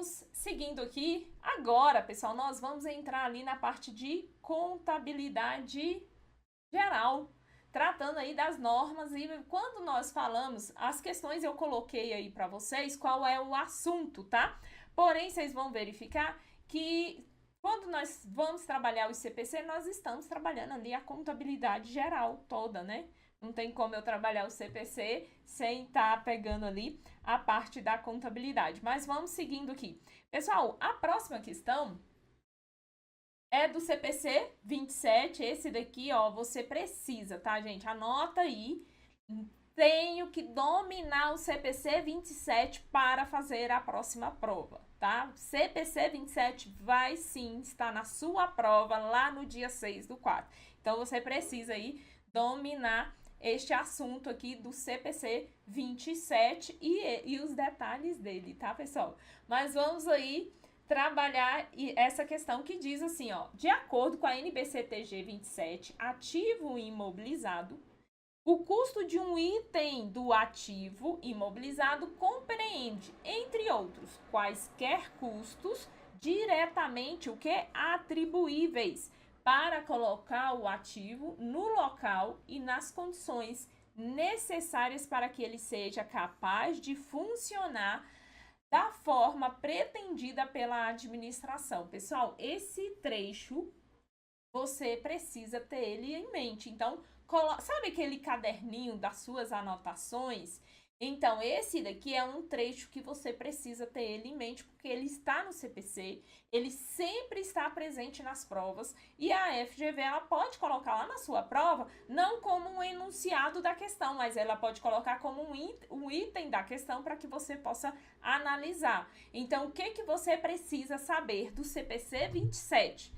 vamos seguindo aqui. Agora, pessoal, nós vamos entrar ali na parte de contabilidade geral, tratando aí das normas. E quando nós falamos, as questões eu coloquei aí para vocês qual é o assunto, tá? Porém, vocês vão verificar que quando nós vamos trabalhar o CPC, nós estamos trabalhando ali a contabilidade geral toda, né? Não tem como eu trabalhar o CPC sem estar pegando ali a parte da contabilidade. Mas vamos seguindo aqui. Pessoal, a próxima questão é do CPC 27. Esse daqui, ó, você precisa, tá, gente? Anota aí. Tenho que dominar o CPC 27 para fazer a próxima prova, tá? CPC 27 vai sim estar na sua prova lá no dia 6/4. Então, você precisa aí dominar este assunto aqui do CPC 27 e os detalhes dele, tá, pessoal? Mas vamos aí trabalhar essa questão que diz assim, ó, de acordo com a NBCTG 27, ativo imobilizado, o custo de um item do ativo imobilizado compreende, entre outros, quaisquer custos diretamente o que atribuíveis para colocar o ativo no local e nas condições necessárias para que ele seja capaz de funcionar da forma pretendida pela administração. Pessoal, esse trecho você precisa ter ele em mente. Então, sabe aquele caderninho das suas anotações? Então, esse daqui é um trecho que você precisa ter ele em mente, porque ele está no CPC, ele sempre está presente nas provas, e a FGV, ela pode colocar lá na sua prova, não como um enunciado da questão, mas ela pode colocar como um item da questão para que você possa analisar. Então, o que você precisa saber do CPC 27?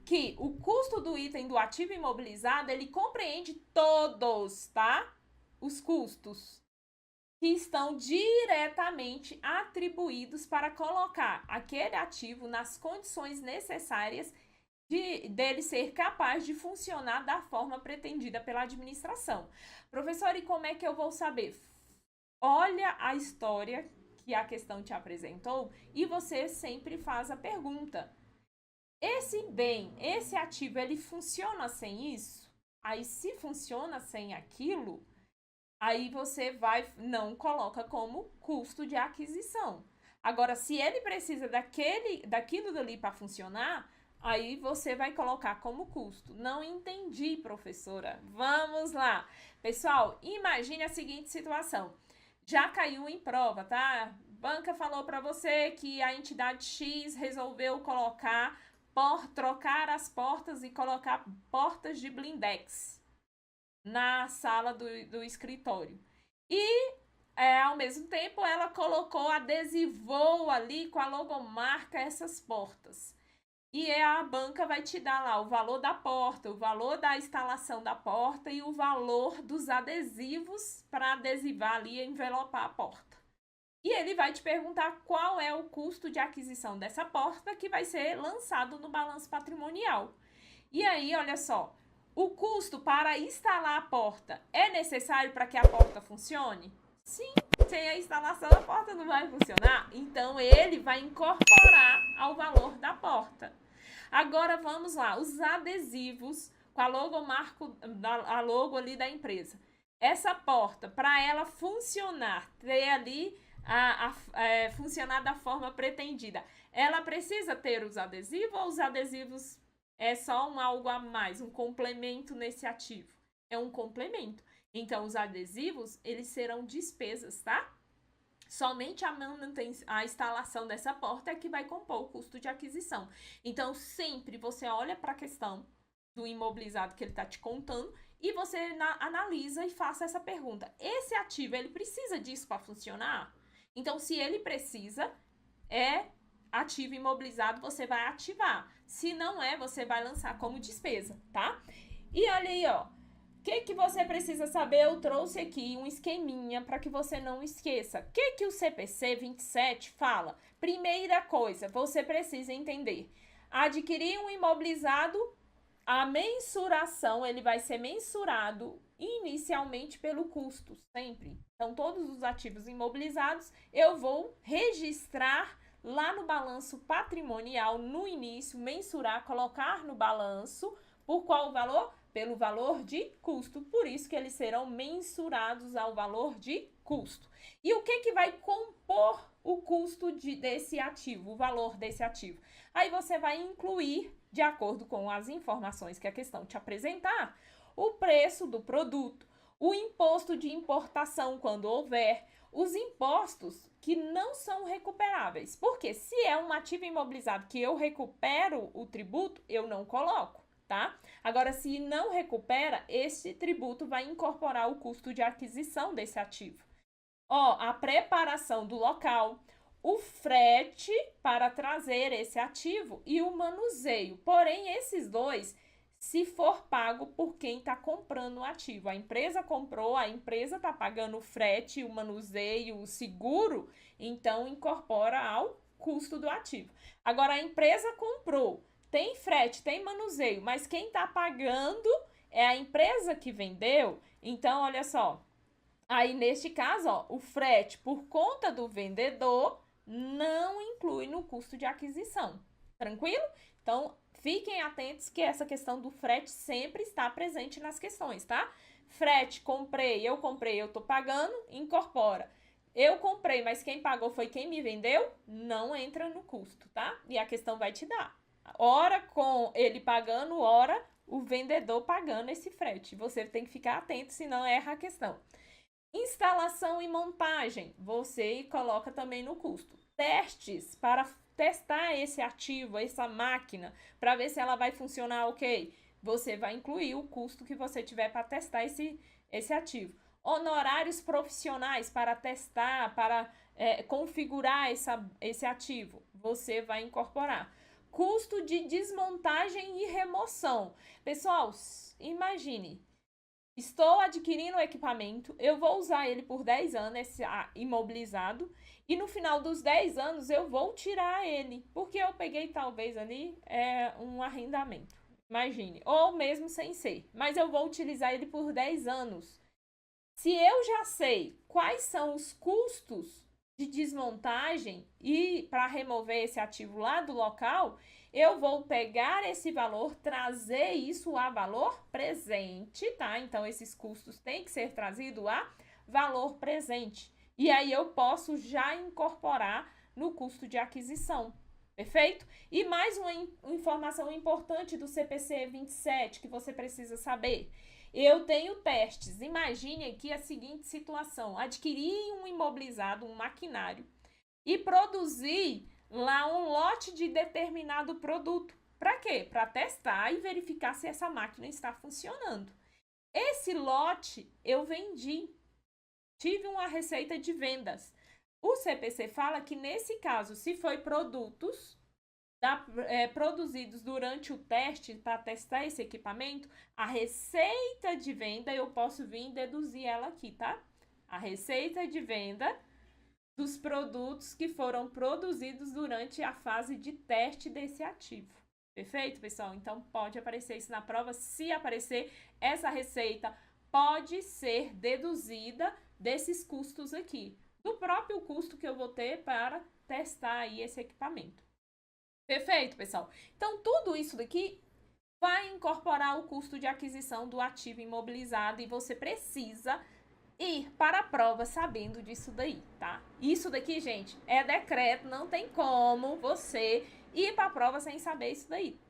Que o custo do item do ativo imobilizado, ele compreende todos, tá? Os custos que estão diretamente atribuídos para colocar aquele ativo nas condições necessárias dele ser capaz de funcionar da forma pretendida pela administração. Professor, e como é que eu vou saber? Olha a história que a questão te apresentou e você sempre faz a pergunta: esse bem, esse ativo, ele funciona sem isso? Aí, se funciona sem aquilo, aí você não coloca como custo de aquisição. Agora, se ele precisa daquilo dali para funcionar, aí você vai colocar como custo. Não entendi, professora. Vamos lá. Pessoal, imagine a seguinte situação. Já caiu em prova, tá? Banca falou para você que a entidade X resolveu trocar as portas e colocar portas de blindex na sala do escritório. E, ao mesmo tempo, ela adesivou ali com a logomarca essas portas. E a banca vai te dar lá o valor da porta, o valor da instalação da porta e o valor dos adesivos para adesivar ali e envelopar a porta. E ele vai te perguntar qual é o custo de aquisição dessa porta que vai ser lançado no balanço patrimonial. E aí, olha só, o custo para instalar a porta é necessário para que a porta funcione? Sim, sem a instalação a porta não vai funcionar. Então, ele vai incorporar ao valor da porta. Agora, vamos lá, os adesivos com a logo ali da empresa. Essa porta, para ela funcionar, ter ali funcionar da forma pretendida, ela precisa ter os adesivos ou os adesivos é só algo a mais, um complemento nesse ativo? É um complemento. Então, os adesivos, eles serão despesas, tá? Somente a instalação dessa porta é que vai compor o custo de aquisição. Então, sempre você olha para a questão do imobilizado que ele está te contando e você analisa e faça essa pergunta. Esse ativo, ele precisa disso para funcionar? Então, se ele precisa, ativo imobilizado, você vai ativar. Se não você vai lançar como despesa, tá? E olha aí, ó. O que você precisa saber? Eu trouxe aqui um esqueminha para que você não esqueça. O que o CPC 27 fala? Primeira coisa, você precisa entender. Adquirir um imobilizado, a mensuração, ele vai ser mensurado inicialmente pelo custo, sempre. Então, todos os ativos imobilizados, eu vou registrar lá no balanço patrimonial, no início, mensurar, colocar no balanço, por qual valor? Pelo valor de custo. Por isso que eles serão mensurados ao valor de custo. E o que vai compor o custo desse ativo, o valor desse ativo? Aí você vai incluir, de acordo com as informações que a questão te apresentar, o preço do produto, o imposto de importação, quando houver, os impostos que não são recuperáveis. Porque se é um ativo imobilizado que eu recupero o tributo, eu não coloco, tá? Agora, se não recupera, esse tributo vai incorporar o custo de aquisição desse ativo. Ó, a preparação do local, o frete para trazer esse ativo e o manuseio. Porém, esses dois, se for pago por quem está comprando o ativo. A empresa comprou, a empresa está pagando o frete, o manuseio, o seguro, então incorpora ao custo do ativo. Agora, a empresa comprou, tem frete, tem manuseio, mas quem está pagando é a empresa que vendeu. Então, olha só, aí neste caso, ó, o frete por conta do vendedor não inclui no custo de aquisição. Tranquilo? Então, fiquem atentos que essa questão do frete sempre está presente nas questões, tá? Frete, comprei, eu tô pagando, incorpora. Eu comprei, mas quem pagou foi quem me vendeu, não entra no custo, tá? E a questão vai te dar. Ora com ele pagando, ora o vendedor pagando esse frete. Você tem que ficar atento, senão erra a questão. Instalação e montagem, você coloca também no custo. Testes para testar esse ativo, essa máquina, para ver se ela vai funcionar ok. Você vai incluir o custo que você tiver para testar esse ativo. Honorários profissionais para testar, para configurar esse ativo, você vai incorporar. Custo de desmontagem e remoção. Pessoal, imagine, estou adquirindo o equipamento, eu vou usar ele por 10 anos, esse imobilizado, e no final dos 10 anos eu vou tirar ele, porque eu peguei talvez ali um arrendamento, imagine, ou mesmo sem ser, mas eu vou utilizar ele por 10 anos. Se eu já sei quais são os custos de desmontagem e para remover esse ativo lá do local, eu vou pegar esse valor, trazer isso a valor presente, tá? Então, esses custos têm que ser trazidos a valor presente. E aí, eu posso já incorporar no custo de aquisição, perfeito? E mais uma informação importante do CPC 27 que você precisa saber. Eu tenho testes. Imagine aqui a seguinte situação. Adquirir um imobilizado, um maquinário, e produzir lá um lote de determinado produto. Para quê? Para testar e verificar se essa máquina está funcionando. Esse lote eu vendi. Tive uma receita de vendas. O CPC fala que nesse caso, se foi produtos produzidos durante o teste para testar esse equipamento, a receita de venda eu posso vir deduzir ela aqui, tá? A receita de venda dos produtos que foram produzidos durante a fase de teste desse ativo. Perfeito, pessoal? Então, pode aparecer isso na prova. Se aparecer, essa receita pode ser deduzida desses custos aqui, do próprio custo que eu vou ter para testar aí esse equipamento. Perfeito, pessoal? Então, tudo isso daqui vai incorporar o custo de aquisição do ativo imobilizado e você precisa ir para a prova sabendo disso daí, tá? Isso daqui, gente, é decreto, não tem como você ir para a prova sem saber isso daí.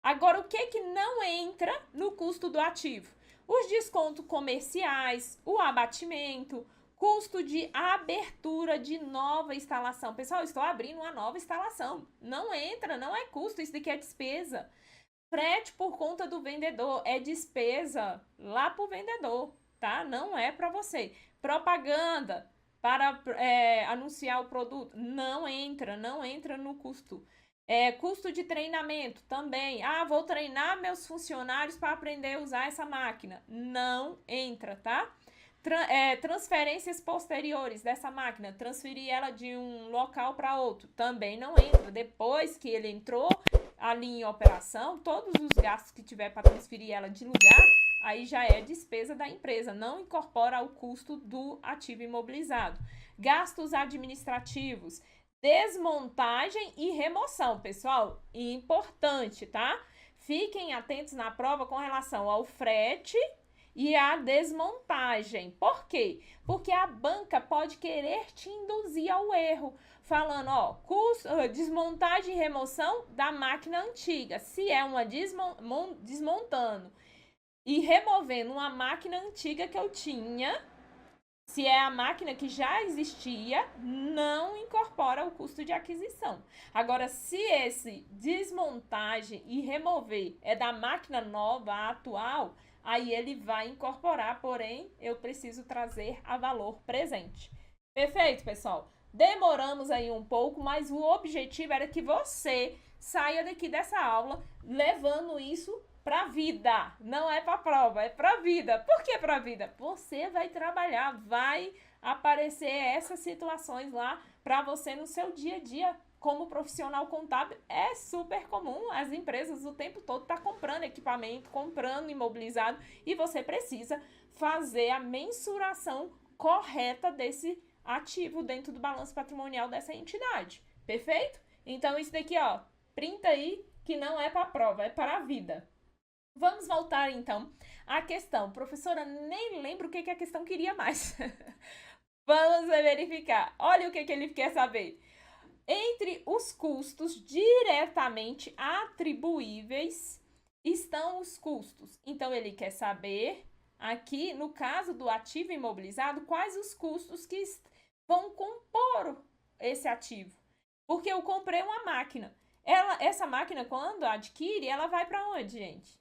Agora, o que não entra no custo do ativo? Os descontos comerciais, o abatimento, custo de abertura de nova instalação. Pessoal, estou abrindo uma nova instalação. Não entra, não é custo, isso daqui é despesa. Frete por conta do vendedor, é despesa lá para o vendedor, tá? Não é para você. Propaganda para anunciar o produto, não entra no custo. Custo de treinamento também. Vou treinar meus funcionários para aprender a usar essa máquina. Não entra, tá? Transferências posteriores dessa máquina, transferir ela de um local para outro, também não entra. Depois que ele entrou ali em operação, todos os gastos que tiver para transferir ela de lugar, aí já é despesa da empresa, não incorpora o custo do ativo imobilizado. Gastos administrativos, desmontagem e remoção, pessoal, importante, tá? Fiquem atentos na prova com relação ao frete e à desmontagem. Por quê? Porque a banca pode querer te induzir ao erro, falando, ó, desmontagem e remoção da máquina antiga. Se é uma desmontando e removendo uma máquina antiga que eu tinha, se é a máquina que já existia, não incorpora o custo de aquisição. Agora, se esse desmontagem e remover é da máquina nova, atual, aí ele vai incorporar, porém, eu preciso trazer a valor presente. Perfeito, pessoal? Demoramos aí um pouco, mas o objetivo era que você saia daqui dessa aula levando isso para vida, não é para prova, é para vida. Por que para vida? Você vai trabalhar, vai aparecer essas situações lá para você no seu dia a dia. Como profissional contábil, é super comum, as empresas o tempo todo tá comprando equipamento, comprando imobilizado, e você precisa fazer a mensuração correta desse ativo dentro do balanço patrimonial dessa entidade. Perfeito? Então isso daqui, ó, printa aí que não é para prova, é para a vida. Vamos voltar, então, à questão. Professora, nem lembro o que a questão queria mais. Vamos verificar. Olha o que ele quer saber. Entre os custos diretamente atribuíveis estão os custos. Então, ele quer saber, aqui, no caso do ativo imobilizado, quais os custos que vão compor esse ativo. Porque eu comprei uma máquina. Essa máquina, quando adquire, ela vai para onde, gente?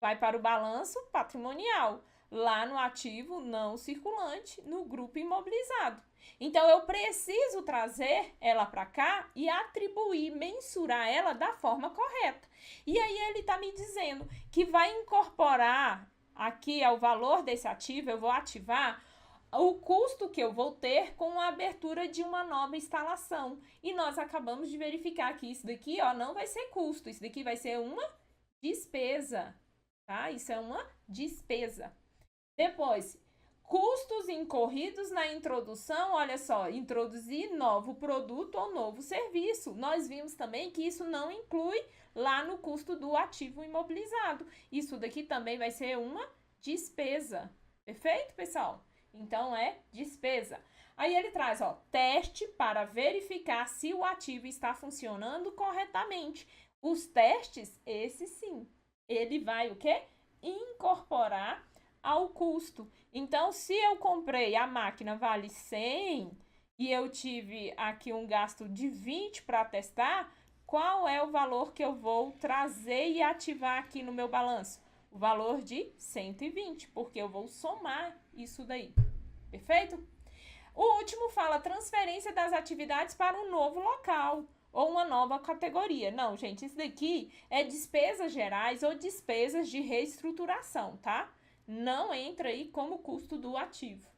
Vai para o balanço patrimonial, lá no ativo não circulante, no grupo imobilizado. Então, eu preciso trazer ela para cá e atribuir, mensurar ela da forma correta. E aí, ele está me dizendo que vai incorporar aqui ao valor desse ativo, eu vou ativar o custo que eu vou ter com a abertura de uma nova instalação. E nós acabamos de verificar que isso daqui, ó, não vai ser custo, isso daqui vai ser uma despesa. Tá? Isso é uma despesa. Depois, custos incorridos na introdução, olha só, introduzir novo produto ou novo serviço. Nós vimos também que isso não inclui lá no custo do ativo imobilizado. Isso daqui também vai ser uma despesa. Perfeito, pessoal? Então, é despesa. Aí ele traz, ó, teste para verificar se o ativo está funcionando corretamente. Os testes, esse sim, ele vai o quê? Incorporar ao custo. Então, se eu comprei a máquina vale 100 e eu tive aqui um gasto de 20 para testar, qual é o valor que eu vou trazer e ativar aqui no meu balanço? O valor de 120, porque eu vou somar isso daí. Perfeito? O último fala transferência das atividades para um novo local ou uma nova categoria. Não, gente, isso daqui é despesas gerais ou despesas de reestruturação, tá? Não entra aí como custo do ativo.